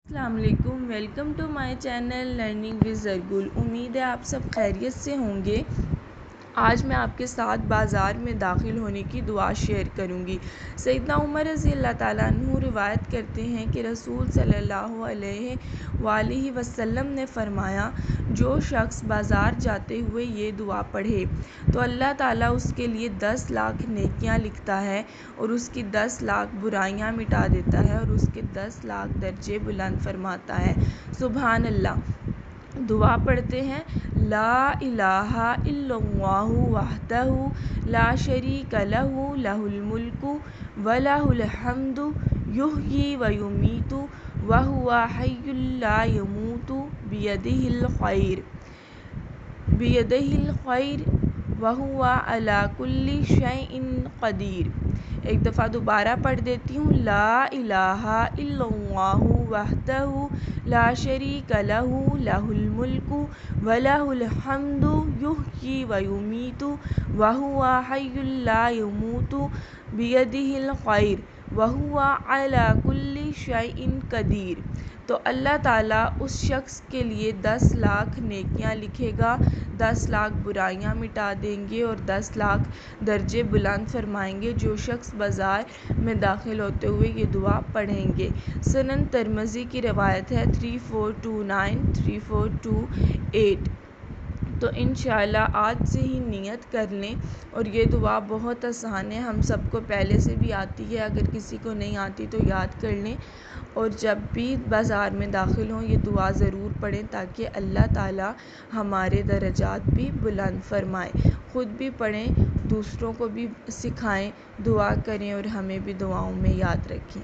السلام علیکم، welcome to my channel learning with Zargul. امید ہے آپ سب خیریت سے ہوں گے۔ آج میں آپ کے ساتھ بازار میں داخل ہونے کی دعا شیئر کروں گی۔ سیدنا عمر رضی اللہ تعالیٰ عنہ روایت کرتے ہیں کہ رسول صلی اللہ علیہ وآلہ وسلم نے فرمایا، جو شخص بازار جاتے ہوئے یہ دعا پڑھے تو اللہ تعالیٰ اس کے لیے 10 لاکھ نیکیاں لکھتا ہے اور اس کی 10 لاکھ برائیاں مٹا دیتا ہے اور اس کے 10 لاکھ درجے بلند فرماتا ہے۔ سبحان اللہ۔ دعا پڑھتے ہیں، لا الہ الا اللہ وحدہ لا شریک لہ لہ الملک ولہ الحمد یحیی ویمیت وہو حی لا یموت بیدہ الخیر وہو علی کل شیء قدیر۔ ایک دفعہ دوبارہ پڑھ دیتی ہوں، لا الہ الا اللہ وحدہ لا شریک لہ لہ الملک ولہ الحمد یحیی ویمیت وہو حی لا یموت بیدہ الخیر وہو علی کل شیء قدیر۔ تو اللہ تعالیٰ اس شخص کے لیے 10 لاکھ نیکیاں لکھے گا، 10 لاکھ برائیاں مٹا دیں گے اور 10 لاکھ درجے بلند فرمائیں گے جو شخص بازار میں داخل ہوتے ہوئے یہ دعا پڑھیں گے۔ سنن ترمذی کی روایت ہے 3429 3428۔ تو انشاءاللہ آج سے ہی نیت کر لیں، اور یہ دعا بہت آسان ہے، ہم سب کو پہلے سے بھی آتی ہے، اگر کسی کو نہیں آتی تو یاد کر لیں، اور جب بھی بازار میں داخل ہوں یہ دعا ضرور پڑھیں تاکہ اللہ تعالیٰ ہمارے درجات بھی بلند فرمائے۔ خود بھی پڑھیں، دوسروں کو بھی سکھائیں، دعا کریں اور ہمیں بھی دعاؤں میں یاد رکھیں۔